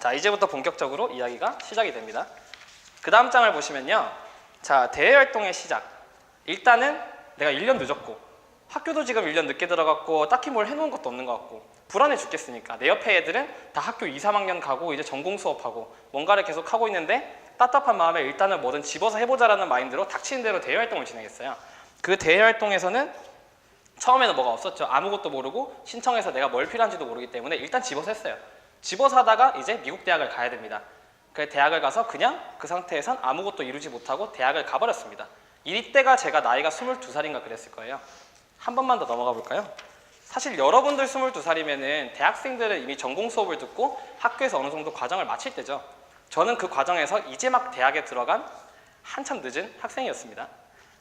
자, 이제부터 본격적으로 이야기가 시작이 됩니다. 그 다음 장을 보시면요. 자, 대외활동의 시작. 일단은 내가 1년 늦었고 학교도 지금 1년 늦게 들어갔고 딱히 뭘 해놓은 것도 없는 것 같고 불안해 죽겠으니까 내 옆에 애들은 다 학교 2, 3학년 가고 이제 전공 수업하고 뭔가를 계속 하고 있는데 답답한 마음에 일단은 뭐든 집어서 해보자라는 마인드로 닥치는 대로 대외활동을 진행했어요. 그 대외활동에서는 처음에는 뭐가 없었죠. 아무것도 모르고 신청해서 내가 뭘 필요한지도 모르기 때문에 일단 집어서 했어요. 집어서 하다가 이제 미국 대학을 가야 됩니다. 그 대학을 가서 그냥 그 상태에선 아무것도 이루지 못하고 대학을 가버렸습니다. 이때가 제가 나이가 22살인가 그랬을 거예요. 한 번만 더 넘어가 볼까요? 사실 여러분들 22살이면은 대학생들은 이미 전공 수업을 듣고 학교에서 어느 정도 과정을 마칠 때죠. 저는 그 과정에서 이제 막 대학에 들어간 한참 늦은 학생이었습니다.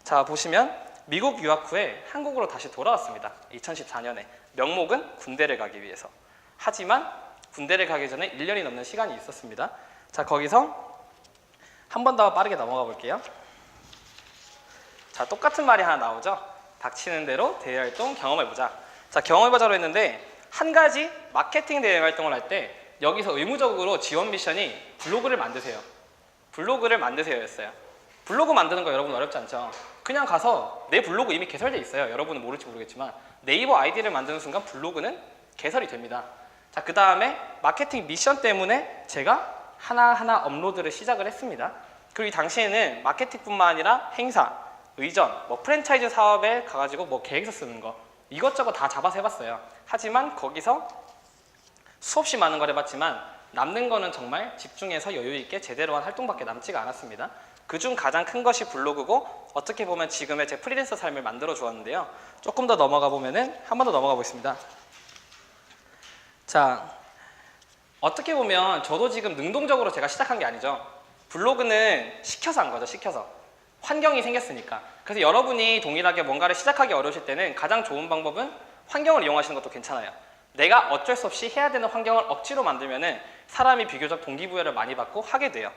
자, 보시면 미국 유학 후에 한국으로 다시 돌아왔습니다. 2014년에. 명목은 군대를 가기 위해서. 하지만 군대를 가기 전에 1년이 넘는 시간이 있었습니다. 자, 거기서 한 번 더 빠르게 넘어가 볼게요. 자, 똑같은 말이 하나 나오죠. 닥치는 대로 대외활동 경험해보자. 자, 경험해보자로 했는데 한 가지 마케팅 대외활동을 할 때 여기서 의무적으로 지원 미션이 블로그를 만드세요. 블로그를 만드세요 였어요. 블로그 만드는 거 여러분 어렵지 않죠? 그냥 가서 내 블로그 이미 개설돼 있어요. 여러분은 모를지 모르겠지만 네이버 아이디를 만드는 순간 블로그는 개설이 됩니다. 자, 그 다음에 마케팅 미션 때문에 제가 하나하나 업로드를 시작을 했습니다. 그리고 이 당시에는 마케팅뿐만 아니라 행사, 의전, 뭐 프랜차이즈 사업에 가가지고 뭐 계획서 쓰는 거 이것저것 다 잡아서 해봤어요. 하지만 거기서 수없이 많은 걸 해봤지만 남는 거는 정말 집중해서 여유있게 제대로 한 활동밖에 남지가 않았습니다. 그중 가장 큰 것이 블로그고 어떻게 보면 지금의 제 프리랜서 삶을 만들어 주었는데요. 조금 더 넘어가 보면은 한 번 더 넘어가 보겠습니다. 자, 어떻게 보면 저도 지금 능동적으로 제가 시작한 게 아니죠. 블로그는 시켜서 한 거죠. 시켜서. 환경이 생겼으니까. 그래서 여러분이 동일하게 뭔가를 시작하기 어려우실 때는 가장 좋은 방법은 환경을 이용하시는 것도 괜찮아요. 내가 어쩔 수 없이 해야 되는 환경을 억지로 만들면은 사람이 비교적 동기부여를 많이 받고 하게 돼요.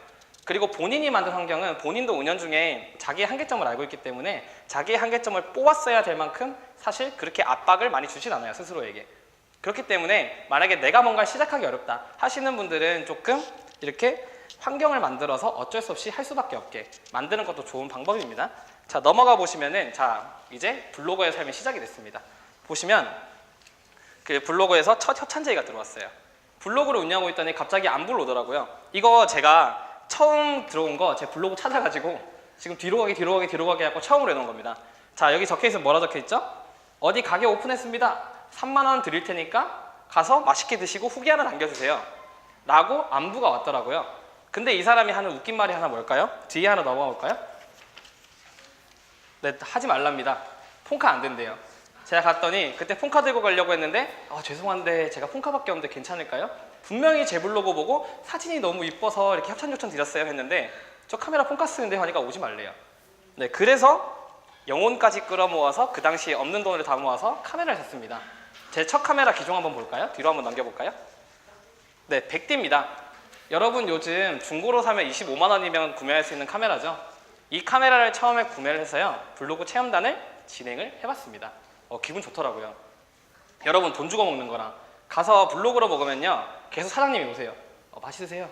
그리고 본인이 만든 환경은 본인도 운영 중에 자기의 한계점을 알고 있기 때문에 자기의 한계점을 뽑았어야 될 만큼 사실 그렇게 압박을 많이 주진 않아요. 스스로에게. 그렇기 때문에 만약에 내가 뭔가를 시작하기 어렵다 하시는 분들은 조금 이렇게 환경을 만들어서 어쩔 수 없이 할 수밖에 없게 만드는 것도 좋은 방법입니다. 자, 넘어가 보시면은 자, 이제 블로거의 삶이 시작이 됐습니다. 보시면 그 블로거에서 첫 협찬제의가 들어왔어요. 블로그를 운영하고 있더니 갑자기 안부를 오더라고요. 이거 제가 처음 들어온 거 제 블로그 찾아가지고 지금 뒤로 가게 하고 처음으로 해놓은 겁니다. 자, 여기 적혀있으면 뭐라 적혀있죠? 어디 가게 오픈했습니다. 3만 원 드릴 테니까 가서 맛있게 드시고 후기 하나 남겨주세요. 라고 안부가 왔더라고요. 근데 이 사람이 하는 웃긴 말이 하나 뭘까요? 뒤에 하나 넘어가 볼까요? 네, 하지 말랍니다. 폰카 안 된대요. 제가 갔더니 그때 폰카 들고 가려고 했는데 죄송한데 제가 폰카밖에 없는데 괜찮을까요? 분명히 제 블로그 보고 사진이 너무 이뻐서 이렇게 협찬 요청 드렸어요 했는데 저 카메라 폰카 쓰는데 하니까 오지 말래요. 네, 그래서 영혼까지 끌어모아서 그 당시에 없는 돈을 다 모아서 카메라를 샀습니다. 제 첫 카메라 기종 한번 볼까요? 뒤로 한번 넘겨볼까요? 네, 100D입니다. 여러분 요즘 중고로 사면 25만 원이면 구매할 수 있는 카메라죠. 이 카메라를 처음에 구매를 해서요. 블로그 체험단을 진행을 해봤습니다. 기분 좋더라고요. 여러분 돈 주고 먹는 거랑 가서 블로그로 먹으면요. 계속 사장님이 오세요. 맛있으세요?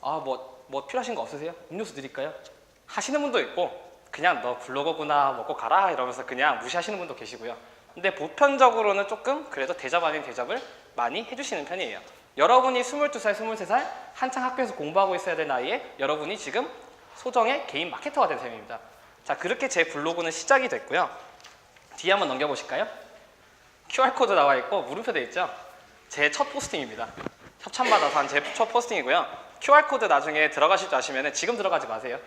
뭐 필요하신 거 없으세요? 음료수 드릴까요? 하시는 분도 있고 그냥 너 블로거구나 먹고 가라 이러면서 그냥 무시하시는 분도 계시고요. 근데 보편적으로는 조금 그래도 대접 아닌 대접을 많이 해주시는 편이에요. 여러분이 22살, 23살 한창 학교에서 공부하고 있어야 될 나이에 여러분이 지금 소정의 개인 마케터가 된 셈입니다. 자, 그렇게 제 블로그는 시작이 됐고요. 뒤에 한번 넘겨보실까요? QR코드 나와 있고 물음표 돼 있죠? 제 첫 포스팅입니다. 협찬받아서 한 제 첫 포스팅이고요. QR코드 나중에 들어가실 줄 아시면 지금 들어가지 마세요.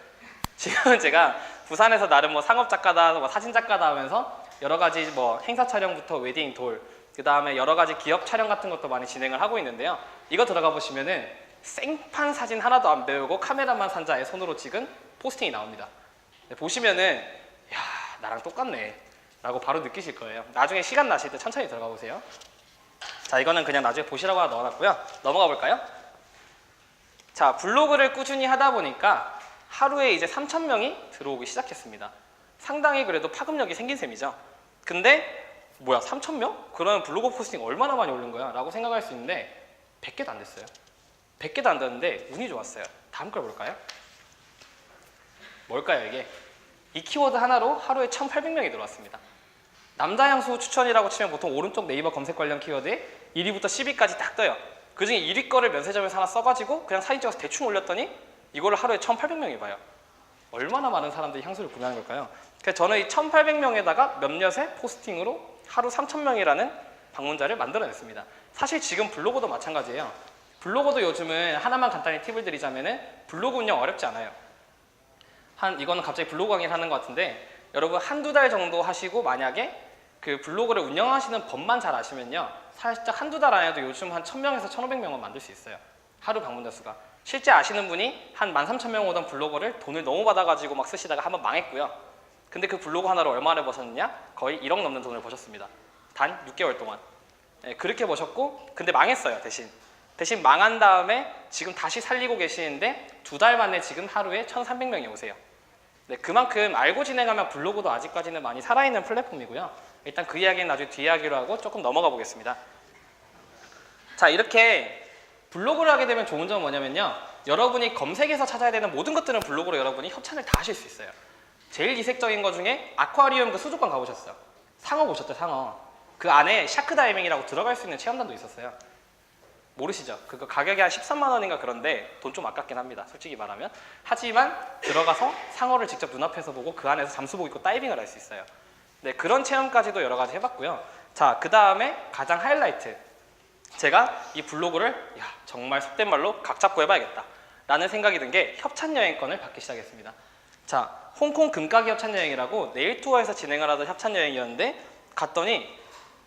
지금은 제가 부산에서 나름 뭐 상업작가다, 뭐 사진작가다 하면서 여러 가지 뭐 행사 촬영부터 웨딩, 돌, 그 다음에 여러 가지 기업 촬영 같은 것도 많이 진행을 하고 있는데요. 이거 들어가 보시면은 생판 사진 하나도 안 배우고 카메라만 산 자의 손으로 찍은 포스팅이 나옵니다. 보시면은 야, 나랑 똑같네 라고 바로 느끼실 거예요. 나중에 시간 나실 때 천천히 들어가 보세요. 자, 이거는 그냥 나중에 보시라고 하나 넣어놨고요. 넘어가 볼까요? 자, 블로그를 꾸준히 하다 보니까 하루에 이제 3,000명이 들어오기 시작했습니다. 상당히 그래도 파급력이 생긴 셈이죠. 근데 뭐야 3,000명? 그러면 블로그 포스팅 얼마나 많이 올린 거야? 라고 생각할 수 있는데 100개도 안 됐어요. 100개도 안 됐는데 운이 좋았어요. 다음 걸 볼까요? 뭘까요 이게? 이 키워드 하나로 하루에 1,800명이 들어왔습니다. 남자 향수 추천이라고 치면 보통 오른쪽 네이버 검색 관련 키워드에 1위부터 10위까지 딱 떠요. 그중에 1위 거를 면세점에서 하나 써가지고 그냥 사진 찍어서 대충 올렸더니 이거를 하루에 1,800명이 봐요. 얼마나 많은 사람들이 향수를 구매하는 걸까요? 그래서 저는 이 1,800명에다가 몇몇의 포스팅으로 하루 3,000명이라는 방문자를 만들어냈습니다. 사실 지금 블로그도 마찬가지예요. 블로그도 요즘은 하나만 간단히 팁을 드리자면은 블로그 운영 어렵지 않아요. 이거는 갑자기 블로그 강의를 하는 것 같은데 여러분 한두 달 정도 하시고 만약에 그 블로그를 운영하시는 법만 잘 아시면요. 살짝 한두 달 안에도 요즘 한 1,000명에서 1,500명은 만들 수 있어요. 하루 방문자 수가. 실제 아시는 분이 한 13,000명 오던 블로거를 돈을 너무 받아가지고 막 쓰시다가 한번 망했고요. 근데 그 블로그 하나로 얼마를 버셨느냐? 거의 1억 넘는 돈을 버셨습니다. 단 6개월 동안. 네, 그렇게 버셨고 근데 망했어요 대신 망한 다음에 지금 다시 살리고 계시는데 2달 만에 지금 하루에 1,300명이 오세요. 네, 그만큼 알고 진행하면 블로그도 아직까지는 많이 살아있는 플랫폼이고요. 일단 그 이야기는 나중에 뒤이야기로 하고 조금 넘어가 보겠습니다. 자, 이렇게 블로그를 하게 되면 좋은 점은 뭐냐면요. 여러분이 검색해서 찾아야 되는 모든 것들은 블로그로 여러분이 협찬을 다 하실 수 있어요. 제일 이색적인 것 중에 아쿠아리움 그 수족관 가보셨어요? 상어 보셨죠, 상어. 그 안에 샤크 다이빙이라고 들어갈 수 있는 체험단도 있었어요. 모르시죠? 그거 가격이 한 13만 원인가 그런데 돈 좀 아깝긴 합니다. 솔직히 말하면. 하지만 들어가서 상어를 직접 눈앞에서 보고 그 안에서 잠수복 입고 다이빙을 할 수 있어요. 네, 그런 체험까지도 여러 가지 해봤고요. 자, 그 다음에 가장 하이라이트. 제가 이 블로그를 정말 속된 말로 각 잡고 해봐야겠다 라는 생각이 든 게 협찬여행권을 받기 시작했습니다. 자, 홍콩 금가기 협찬여행이라고 네일 투어에서 진행을 하던 협찬여행이었는데 갔더니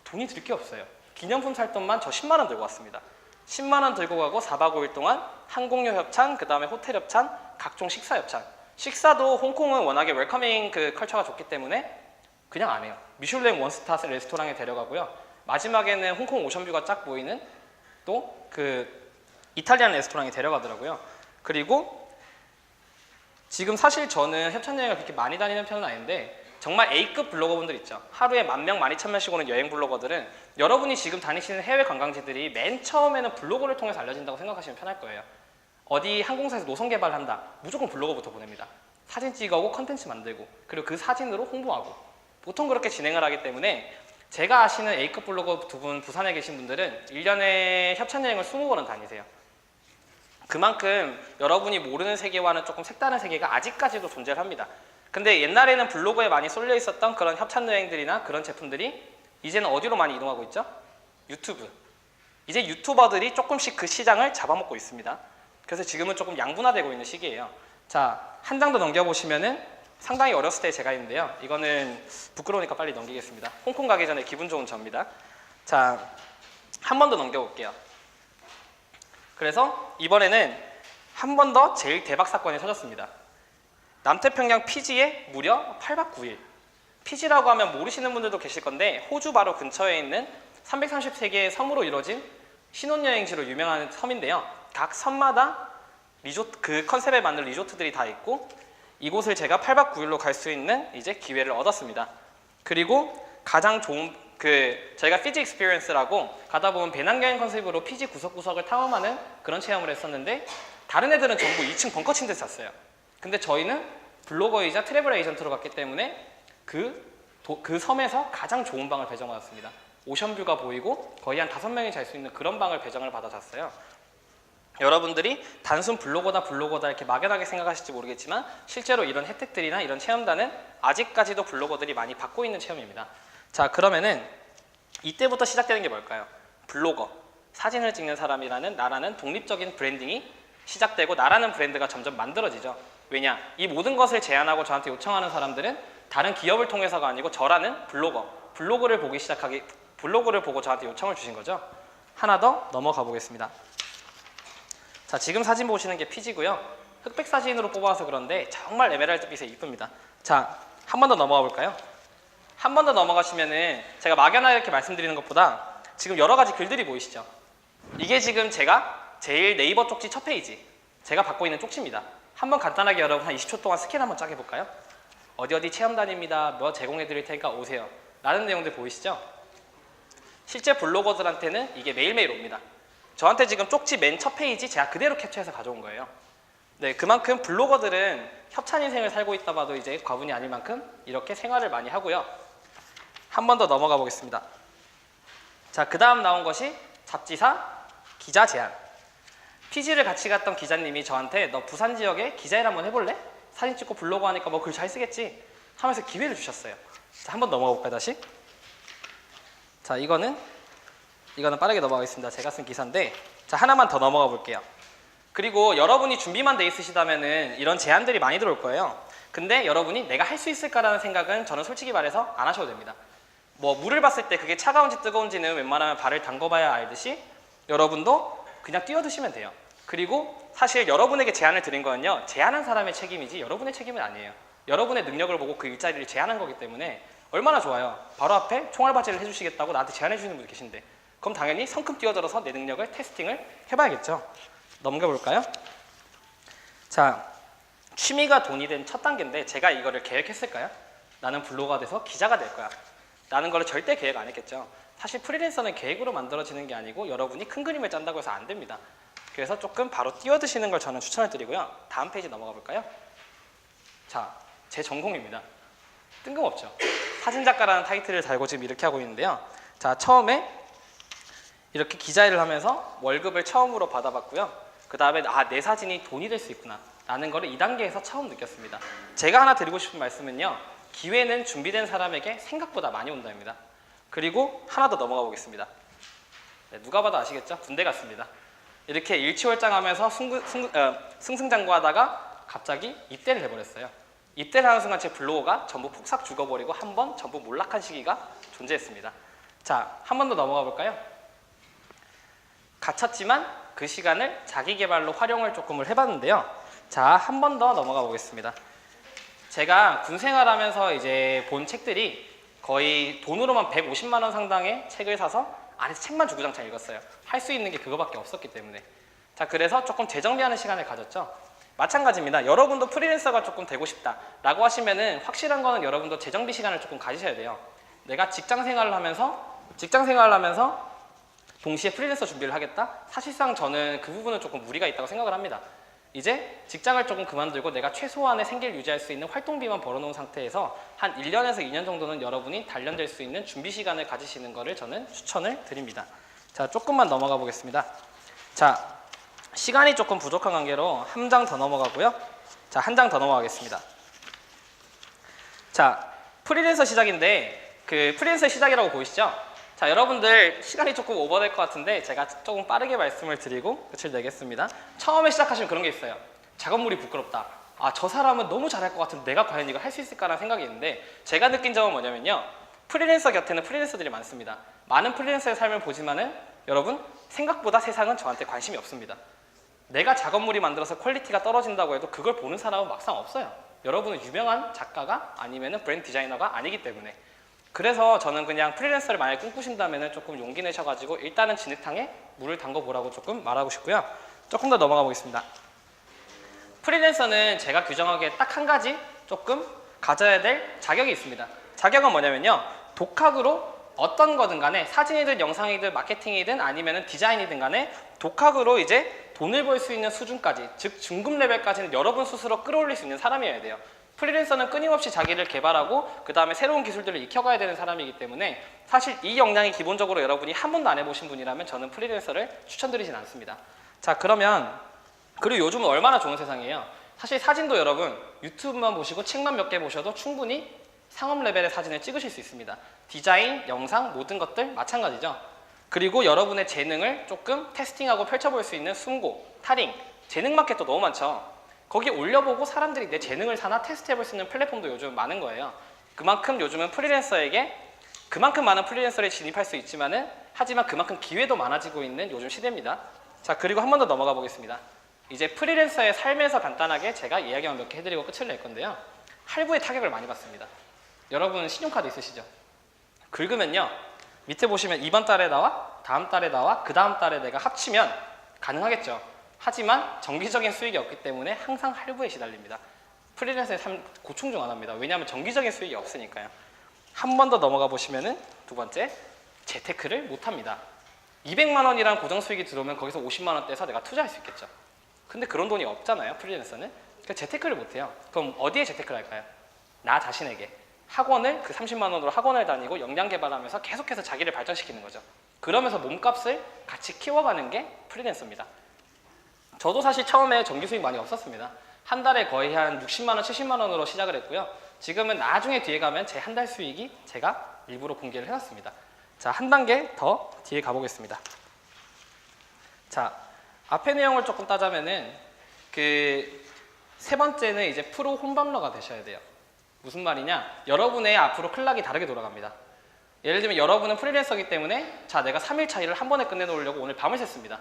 돈이 들 게 없어요. 기념품 살 돈만 저 10만 원 들고 왔습니다. 10만 원 들고 가고 4박 5일 동안 항공료 협찬, 그 다음에 호텔 협찬, 각종 식사 협찬. 식사도 홍콩은 워낙에 웰커밍 그 컬처가 좋기 때문에 그냥 안 해요. 미슐랭 원스타 레스토랑에 데려가고요. 마지막에는 홍콩 오션뷰가 쫙 보이는 또 그 이탈리안 레스토랑에 데려가더라고요. 그리고 지금 사실 저는 협찬여행을 그렇게 많이 다니는 편은 아닌데 정말 A급 블로거분들 있죠. 하루에 10,000명, 12,000명씩 오는 여행 블로거들은 여러분이 지금 다니시는 해외 관광지들이 맨 처음에는 블로그를 통해서 알려진다고 생각하시면 편할 거예요. 어디 항공사에서 노선 개발한다. 무조건 블로거부터 보냅니다. 사진 찍어오고 컨텐츠 만들고 그리고 그 사진으로 홍보하고 보통 그렇게 진행을 하기 때문에 제가 아시는 A급 블로거 두 분 부산에 계신 분들은 1년에 협찬여행을 20번은 다니세요. 그만큼 여러분이 모르는 세계와는 조금 색다른 세계가 아직까지도 존재를 합니다. 근데 옛날에는 블로그에 많이 쏠려 있었던 그런 협찬여행들이나 그런 제품들이 이제는 어디로 많이 이동하고 있죠? 유튜브. 이제 유튜버들이 조금씩 그 시장을 잡아먹고 있습니다. 그래서 지금은 조금 양분화되고 있는 시기예요. 자, 한 장 더 넘겨보시면은 상당히 어렸을 때 제가 있는데요. 이거는 부끄러우니까 빨리 넘기겠습니다. 홍콩 가기 전에 기분 좋은 저입니다. 자, 한 번 더 넘겨볼게요. 그래서 이번에는 한 번 더 제일 대박 사건이 터졌습니다. 남태평양 피지에 무려 8박 9일. 피지라고 하면 모르시는 분들도 계실 건데 호주 바로 근처에 있는 333개의 섬으로 이루어진 신혼여행지로 유명한 섬인데요. 각 섬마다 리조트, 그 컨셉에 맞는 리조트들이 다 있고 이곳을 제가 8박 9일로 갈 수 있는 이제 기회를 얻었습니다. 그리고 가장 좋은 저희가 피지 익스피리언스라고 가다 보면 배낭여행 컨셉으로 피지 구석구석을 탐험하는 그런 체험을 했었는데 다른 애들은 전부 2층 벙커 침대 잤어요. 근데 저희는 블로거이자 트래블 에이전트로 갔기 때문에 그 섬에서 가장 좋은 방을 배정받았습니다. 오션뷰가 보이고 거의 한 5명이 잘 수 있는 그런 방을 배정을 받아 잤어요. 여러분들이 단순 블로거다 이렇게 막연하게 생각하실지 모르겠지만 실제로 이런 혜택들이나 이런 체험단은 아직까지도 블로거들이 많이 받고 있는 체험입니다. 자, 그러면은 이때부터 시작되는 게 뭘까요? 블로거, 사진을 찍는 사람이라는 나라는 독립적인 브랜딩이 시작되고 나라는 브랜드가 점점 만들어지죠. 왜냐? 이 모든 것을 제안하고 저한테 요청하는 사람들은 다른 기업을 통해서가 아니고 저라는 블로그를 보고 저한테 요청을 주신 거죠. 하나 더 넘어가 보겠습니다. 자, 지금 사진 보시는 게 피지고요. 흑백 사진으로 뽑아서 그런데 정말 에메랄드빛에 이쁩니다. 자, 한 번 더 넘어가 볼까요? 한 번 더 넘어가시면은 제가 막연하게 이렇게 말씀드리는 것보다 지금 여러 가지 글들이 보이시죠? 이게 지금 제가 제일 네이버 쪽지 첫 페이지 제가 받고 있는 쪽지입니다. 한번 간단하게 여러분 한 20초 동안 스캔 한번 쫙 해볼까요? 어디 체험단입니다. 뭐 제공해 드릴 테니까 오세요. 라는 내용들 보이시죠? 실제 블로거들한테는 이게 매일매일 옵니다. 저한테 지금 쪽지 맨 첫 페이지 제가 그대로 캡처해서 가져온 거예요. 네, 그만큼 블로거들은 협찬 인생을 살고 있다 봐도 이제 과분이 아닐 만큼 이렇게 생활을 많이 하고요. 한 번 더 넘어가 보겠습니다. 자, 그 다음 나온 것이 잡지사 기자 제안. PG를 같이 갔던 기자님이 저한테 너 부산 지역에 기자일 한번 해볼래? 사진 찍고 블로그 하니까 뭐 글 잘 쓰겠지? 하면서 기회를 주셨어요. 자, 한번 넘어가 볼까요, 다시? 자, 이거는 빠르게 넘어가겠습니다. 제가 쓴 기사인데, 자, 하나만 더 넘어가 볼게요. 그리고 여러분이 준비만 돼 있으시다면은 이런 제안들이 많이 들어올 거예요. 근데 여러분이 내가 할 수 있을까라는 생각은 저는 솔직히 말해서 안 하셔도 됩니다. 뭐 물을 봤을 때 그게 차가운지 뜨거운지는 웬만하면 발을 담궈봐야 알듯이 여러분도 그냥 뛰어드시면 돼요. 그리고 사실 여러분에게 제안을 드린 거는요, 제안한 사람의 책임이지 여러분의 책임은 아니에요. 여러분의 능력을 보고 그 일자리를 제안한 거기 때문에 얼마나 좋아요. 바로 앞에 총알바지를 해주시겠다고 나한테 제안해 주시는 분이 계신데, 그럼 당연히 성큼 뛰어들어서 내 능력을 테스팅을 해봐야겠죠. 넘겨볼까요? 자, 취미가 돈이 된 첫 단계인데 제가 이거를 계획했을까요? 나는 블로거가 돼서 기자가 될 거야 라는 거를 절대 계획 안 했겠죠. 사실 프리랜서는 계획으로 만들어지는 게 아니고 여러분이 큰 그림을 짠다고 해서 안 됩니다. 그래서 조금 바로 뛰어드시는 걸 저는 추천을 드리고요. 다음 페이지 넘어가 볼까요? 자, 제 전공입니다. 뜬금없죠. 사진작가라는 타이틀을 달고 지금 이렇게 하고 있는데요. 자, 처음에 이렇게 기자일을 하면서 월급을 처음으로 받아봤고요. 그 다음에 내 사진이 돈이 될 수 있구나 라는 거를 2단계에서 처음 느꼈습니다. 제가 하나 드리고 싶은 말씀은요, 기회는 준비된 사람에게 생각보다 많이 온다입니다. 그리고 하나 더 넘어가 보겠습니다. 네, 누가 봐도 아시겠죠? 군대 갔습니다. 이렇게 일취월장하면서 승승장구하다가 갑자기 입대를 해버렸어요. 입대를 하는 순간 제 블로거가 전부 폭삭 죽어버리고 한 번 전부 몰락한 시기가 존재했습니다. 자, 한 번 더 넘어가 볼까요? 갇혔지만 그 시간을 자기 개발로 활용을 조금을 해봤는데요. 자, 한 번 더 넘어가 보겠습니다. 제가 군 생활하면서 이제 본 책들이 거의 돈으로만 150만 원 상당의 책을 사서 안에서 책만 주구장창 읽었어요. 할 수 있는 게 그거밖에 없었기 때문에. 자, 그래서 조금 재정비하는 시간을 가졌죠. 마찬가지입니다. 여러분도 프리랜서가 조금 되고 싶다라고 하시면은 확실한 거는 여러분도 재정비 시간을 조금 가지셔야 돼요. 내가 직장 생활을 하면서 동시에 프리랜서 준비를 하겠다? 사실상 저는 그 부분은 조금 무리가 있다고 생각을 합니다. 이제 직장을 조금 그만두고 내가 최소한의 생계를 유지할 수 있는 활동비만 벌어놓은 상태에서 한 1년에서 2년 정도는 여러분이 단련될 수 있는 준비 시간을 가지시는 것을 저는 추천을 드립니다. 자, 조금만 넘어가 보겠습니다. 자, 시간이 조금 부족한 관계로 한 장 더 넘어가고요. 자, 한 장 더 넘어가겠습니다. 자, 프리랜서 시작인데 그 프리랜서의 시작이라고 보이시죠? 자, 여러분들 시간이 조금 오버될 것 같은데 제가 조금 빠르게 말씀을 드리고 끝을 내겠습니다. 처음에 시작하시면 그런 게 있어요. 작업물이 부끄럽다. 저 사람은 너무 잘할 것 같은데 내가 과연 이걸 할 수 있을까라는 생각이 있는데, 제가 느낀 점은 뭐냐면요, 프리랜서 곁에는 프리랜서들이 많습니다. 많은 프리랜서의 삶을 보지만은 여러분, 생각보다 세상은 저한테 관심이 없습니다. 내가 작업물이 만들어서 퀄리티가 떨어진다고 해도 그걸 보는 사람은 막상 없어요. 여러분은 유명한 작가가 아니면은 브랜드 디자이너가 아니기 때문에. 그래서 저는 그냥 프리랜서를 만약에 꿈꾸신다면 조금 용기 내셔가지고 일단은 진흙탕에 물을 담궈보라고 조금 말하고 싶고요. 조금 더 넘어가 보겠습니다. 프리랜서는 제가 규정하기에 딱 한 가지 조금 가져야 될 자격이 있습니다. 자격은 뭐냐면요, 독학으로 어떤 거든 간에 사진이든 영상이든 마케팅이든 아니면 디자인이든 간에 독학으로 이제 돈을 벌 수 있는 수준까지, 즉 중급 레벨까지는 여러분 스스로 끌어올릴 수 있는 사람이어야 돼요. 프리랜서는 끊임없이 자기를 개발하고 그 다음에 새로운 기술들을 익혀가야 되는 사람이기 때문에 사실 이 역량이 기본적으로 여러분이 한 번도 안 해보신 분이라면 저는 프리랜서를 추천드리진 않습니다. 자, 그리고 요즘은 얼마나 좋은 세상이에요. 사실 사진도 여러분 유튜브만 보시고 책만 몇 개 보셔도 충분히 상업 레벨의 사진을 찍으실 수 있습니다. 디자인, 영상, 모든 것들 마찬가지죠. 그리고 여러분의 재능을 조금 테스팅하고 펼쳐볼 수 있는 숨고, 타링, 재능 마켓도 너무 많죠. 거기에 올려보고 사람들이 내 재능을 사나 테스트해볼 수 있는 플랫폼도 요즘 많은 거예요. 그만큼 요즘은 프리랜서에게 그만큼 많은 프리랜서에 진입할 수 있지만은 하지만 그만큼 기회도 많아지고 있는 요즘 시대입니다. 자, 그리고 한 번 더 넘어가 보겠습니다. 이제 프리랜서의 삶에서 간단하게 제가 이야기만 몇 개 해드리고 끝을 낼 건데요. 할부의 타격을 많이 받습니다. 여러분 신용카드 있으시죠? 긁으면요, 밑에 보시면 이번 달에 나와, 다음 달에 나와, 그 다음 달에 내가 합치면 가능하겠죠. 하지만 정기적인 수익이 없기 때문에 항상 할부에 시달립니다. 프리랜서의 삶 고충 중 하나입니다. 왜냐하면 정기적인 수익이 없으니까요. 한 번 더 넘어가 보시면은 두 번째, 재테크를 못합니다. 200만 원이란 고정 수익이 들어오면 거기서 50만 원 떼서 내가 투자할 수 있겠죠. 근데 그런 돈이 없잖아요, 프리랜서는. 그러니까 재테크를 못해요. 그럼 어디에 재테크를 할까요? 나 자신에게. 학원을 그 30만 원으로 학원을 다니고 역량 개발하면서 계속해서 자기를 발전시키는 거죠. 그러면서 몸값을 같이 키워가는 게 프리랜서입니다. 저도 사실 처음에 정기 수익 많이 없었습니다. 한 달에 거의 한 60만 원, 70만 원으로 시작을 했고요. 지금은 나중에 뒤에 가면 제 한 달 수익이 제가 일부러 공개를 해놨습니다. 자, 한 단계 더 뒤에 가보겠습니다. 자, 앞에 내용을 조금 따자면은 그 세 번째는 이제 프로 홈런러가 되셔야 돼요. 무슨 말이냐? 여러분의 앞으로 클락이 다르게 돌아갑니다. 예를 들면 여러분은 프리랜서이기 때문에 자, 내가 3일 차이를 한 번에 끝내놓으려고 오늘 밤을 샜습니다.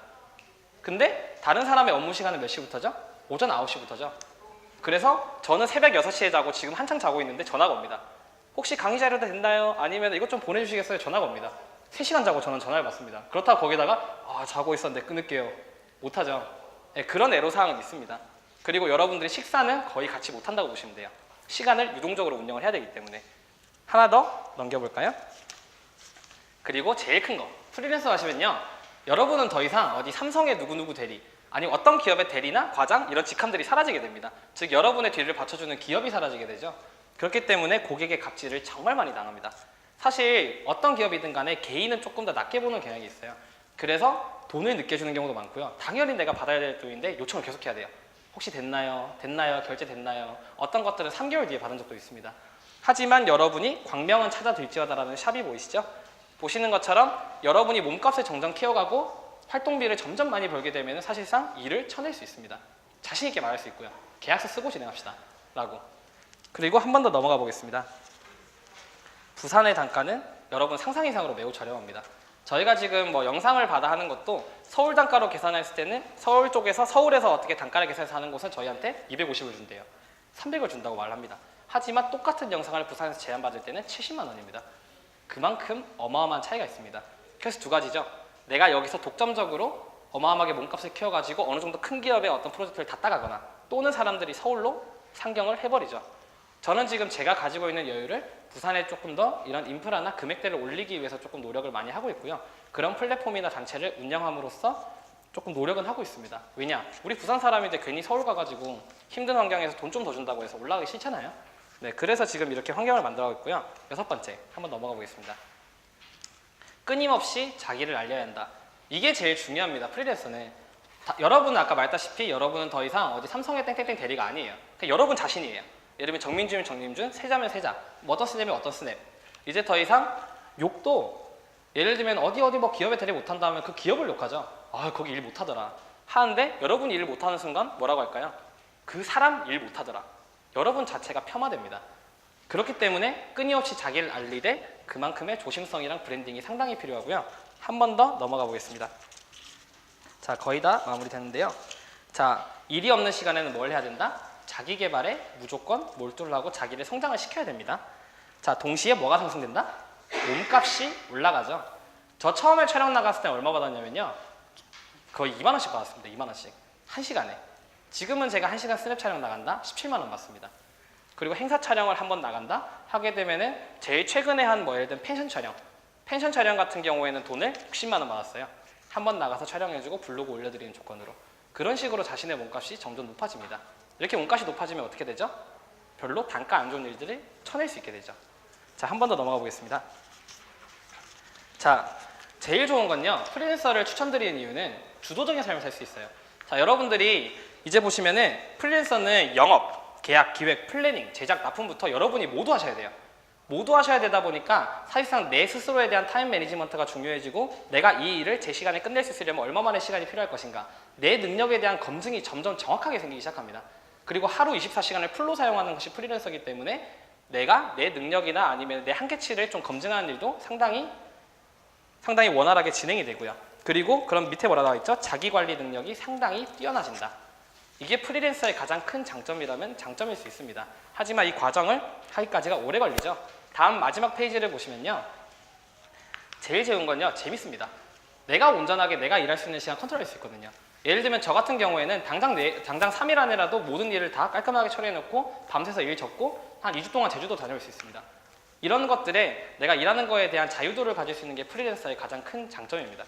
근데 다른 사람의 업무 시간은 몇 시부터죠? 오전 9시부터죠. 그래서 저는 새벽 6시에 자고 지금 한창 자고 있는데 전화가 옵니다. 혹시 강의 자료도 됐나요? 아니면 이것 좀 보내주시겠어요? 전화가 옵니다. 3시간 자고 저는 전화를 받습니다. 그렇다고 거기다가 자고 있었는데 끊을게요. 못하죠. 네, 그런 애로사항은 있습니다. 그리고 여러분들이 식사는 거의 같이 못한다고 보시면 돼요. 시간을 유동적으로 운영을 해야 되기 때문에. 하나 더 넘겨볼까요? 그리고 제일 큰 거, 프리랜서 하시면요, 여러분은 더 이상 어디 삼성의 누구누구 대리, 아니면 어떤 기업의 대리나 과장 이런 직함들이 사라지게 됩니다. 즉 여러분의 뒤를 받쳐주는 기업이 사라지게 되죠. 그렇기 때문에 고객의 갑질을 정말 많이 당합니다. 사실 어떤 기업이든 간에 개인은 조금 더 낮게 보는 경향이 있어요. 그래서 돈을 늦게 주는 경우도 많고요. 당연히 내가 받아야 될 돈인데 요청을 계속해야 돼요. 혹시 됐나요? 됐나요? 결제됐나요? 어떤 것들은 3개월 뒤에 받은 적도 있습니다. 하지만 여러분이 광명은 찾아들지어다라는 샵이 보이시죠? 보시는 것처럼 여러분이 몸값을 점점 키워가고 활동비를 점점 많이 벌게 되면 사실상 일을 쳐낼 수 있습니다. 자신 있게 말할 수 있고요. 계약서 쓰고 진행합시다 라고. 그리고 한 번 더 넘어가 보겠습니다. 부산의 단가는 여러분 상상 이상으로 매우 저렴합니다. 저희가 지금 뭐 영상을 받아 하는 것도 서울 단가로 계산했을 때는 서울에서 어떻게 단가를 계산해서 하는 곳은 저희한테 250을 준대요. 300을 준다고 말합니다. 하지만 똑같은 영상을 부산에서 제안받을 때는 70만 원입니다. 그만큼 어마어마한 차이가 있습니다. 그래서 두 가지죠. 내가 여기서 독점적으로 어마어마하게 몸값을 키워가지고 어느 정도 큰 기업의 어떤 프로젝트를 다 따가거나 또는 사람들이 서울로 상경을 해버리죠. 저는 지금 제가 가지고 있는 여유를 부산에 조금 더 이런 인프라나 금액대를 올리기 위해서 조금 노력을 많이 하고 있고요. 그런 플랫폼이나 단체를 운영함으로써 조금 노력은 하고 있습니다. 왜냐? 우리 부산 사람인데 괜히 서울 가가지고 힘든 환경에서 돈 좀 더 준다고 해서 올라가기 싫잖아요. 네, 그래서 지금 이렇게 환경을 만들어가고 있고요. 6번째, 한번 넘어가 보겠습니다. 끊임없이 자기를 알려야 한다. 이게 제일 중요합니다. 프리랜서는. 여러분은 아까 말했다시피 여러분은 더 이상 어디 삼성의 땡땡땡 대리가 아니에요. 그러니까 여러분 자신이에요. 예를 들면 정민주면 정민준, 세자면 세자, 어떤 스냅이면 어떤 스냅. 이제 더 이상 욕도 예를 들면 어디 뭐 기업에 대리 못한다 하면 그 기업을 욕하죠. 거기 일 못하더라. 하는데 여러분이 일 못하는 순간 뭐라고 할까요? 그 사람 일 못하더라. 여러분 자체가 폄하됩니다. 그렇기 때문에 끊임없이 자기를 알리되 그만큼의 조심성이랑 브랜딩이 상당히 필요하고요. 한 번 더 넘어가 보겠습니다. 자, 거의 다 마무리됐는데요. 자, 일이 없는 시간에는 뭘 해야 된다? 자기 개발에 무조건 몰두를 하고 자기를 성장을 시켜야 됩니다. 자, 동시에 뭐가 상승된다? 몸값이 올라가죠. 저 처음에 촬영 나갔을 때 얼마 받았냐면요. 거의 2만 원씩 받았습니다. 2만 원씩. 1시간에. 지금은 제가 1시간 스냅 촬영 나간다? 17만 원 받습니다. 그리고 행사 촬영을 한번 나간다? 하게 되면은 제일 최근에 한 예를 들면 펜션 촬영 같은 경우에는 돈을 60만 원 받았어요. 한번 나가서 촬영해주고 블로그 올려드리는 조건으로. 그런 식으로 자신의 몸값이 점점 높아집니다. 이렇게 몸값이 높아지면 어떻게 되죠? 별로 단가 안 좋은 일들을 쳐낼 수 있게 되죠. 자, 한 번 더 넘어가 보겠습니다. 자, 제일 좋은 건요. 프리랜서를 추천드리는 이유는 주도적인 삶을 살 수 있어요. 자, 여러분들이 이제 보시면은 프리랜서는 영업, 계약, 기획, 플래닝, 제작, 납품부터 여러분이 모두 하셔야 돼요. 모두 하셔야 되다 보니까 사실상 내 스스로에 대한 타임 매니지먼트가 중요해지고 내가 이 일을 제 시간에 끝낼 수 있으려면 얼마만의 시간이 필요할 것인가, 내 능력에 대한 검증이 점점 정확하게 생기기 시작합니다. 그리고 하루 24시간을 풀로 사용하는 것이 프리랜서이기 때문에 내가 내 능력이나 아니면 내 한계치를 좀 검증하는 일도 상당히 원활하게 진행이 되고요. 그리고 그럼 밑에 뭐라 나와 있죠? 자기관리 능력이 상당히 뛰어나진다. 이게 프리랜서의 가장 큰 장점이라면 장점일 수 있습니다. 하지만 이 과정을 하기까지가 오래 걸리죠. 다음 마지막 페이지를 보시면요. 제일 좋은 건요. 재밌습니다. 내가 온전하게 내가 일할 수 있는 시간 컨트롤할 수 있거든요. 예를 들면 저 같은 경우에는 당장 3일 안에라도 모든 일을 다 깔끔하게 처리해놓고 밤새서 일 접고 한 2주 동안 제주도 다녀올 수 있습니다. 이런 것들에 내가 일하는 거에 대한 자유도를 가질 수 있는 게 프리랜서의 가장 큰 장점입니다.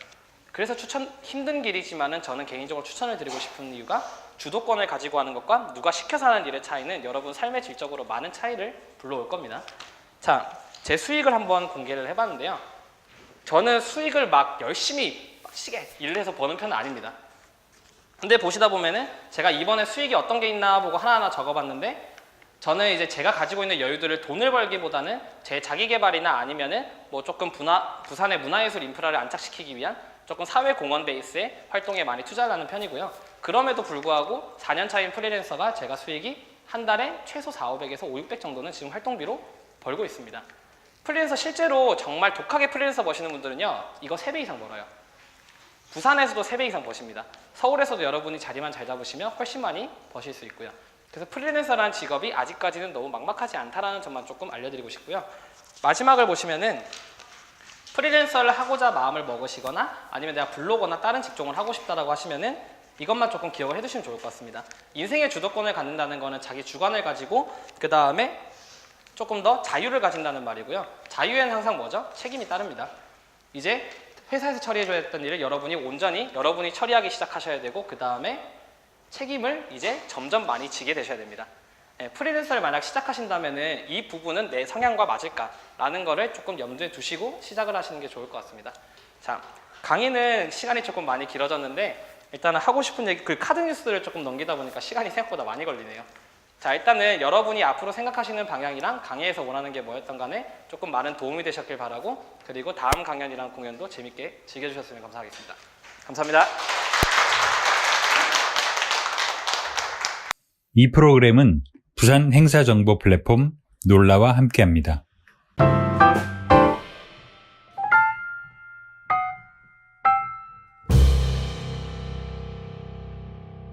그래서 힘든 길이지만은 저는 개인적으로 추천을 드리고 싶은 이유가 주도권을 가지고 하는 것과 누가 시켜서 하는 일의 차이는 여러분 삶의 질적으로 많은 차이를 불러올 겁니다. 자, 제 수익을 한번 공개를 해봤는데요. 저는 수익을 막 열심히 빡시게 일을 해서 버는 편은 아닙니다. 근데 보시다 보면은 제가 이번에 수익이 어떤 게 있나 보고 하나하나 적어봤는데 저는 이제 제가 가지고 있는 여유들을 돈을 벌기보다는 제 자기개발이나 아니면은 뭐 조금 부산의 문화예술 인프라를 안착시키기 위한 조금 사회공헌 베이스의 활동에 많이 투자를 하는 편이고요. 그럼에도 불구하고 4년 차인 프리랜서가 제가 수익이 한 달에 최소 4,500에서 5,600 정도는 지금 활동비로 벌고 있습니다. 프리랜서 실제로 정말 독하게 프리랜서 버시는 분들은요. 이거 3배 이상 벌어요. 부산에서도 3배 이상 버십니다. 서울에서도 여러분이 자리만 잘 잡으시면 훨씬 많이 버실 수 있고요. 그래서 프리랜서라는 직업이 아직까지는 너무 막막하지 않다라는 점만 조금 알려드리고 싶고요. 마지막을 보시면은 프리랜서를 하고자 마음을 먹으시거나 아니면 내가 블로거나 다른 직종을 하고 싶다라고 하시면은 이것만 조금 기억을 해두시면 좋을 것 같습니다. 인생의 주도권을 갖는다는 거는 자기 주관을 가지고 그 다음에 조금 더 자유를 가진다는 말이고요. 자유에는 항상 뭐죠? 책임이 따릅니다. 이제 회사에서 처리해줘야 했던 일을 여러분이 온전히 여러분이 처리하기 시작하셔야 되고 그 다음에 책임을 이제 점점 많이 지게 되셔야 됩니다. 프리랜서를 만약 시작하신다면 이 부분은 내 성향과 맞을까라는 거를 조금 염두에 두시고 시작을 하시는 게 좋을 것 같습니다. 자, 강의는 시간이 조금 많이 길어졌는데 일단은 하고 싶은 얘기, 그 카드 뉴스를 조금 넘기다 보니까 시간이 생각보다 많이 걸리네요. 자, 일단은 여러분이 앞으로 생각하시는 방향이랑 강의에서 원하는 게 뭐였던 간에 조금 많은 도움이 되셨길 바라고 그리고 다음 강연이랑 공연도 재밌게 즐겨주셨으면 감사하겠습니다. 감사합니다. 이 프로그램은 부산 행사정보 플랫폼 놀라와 함께합니다.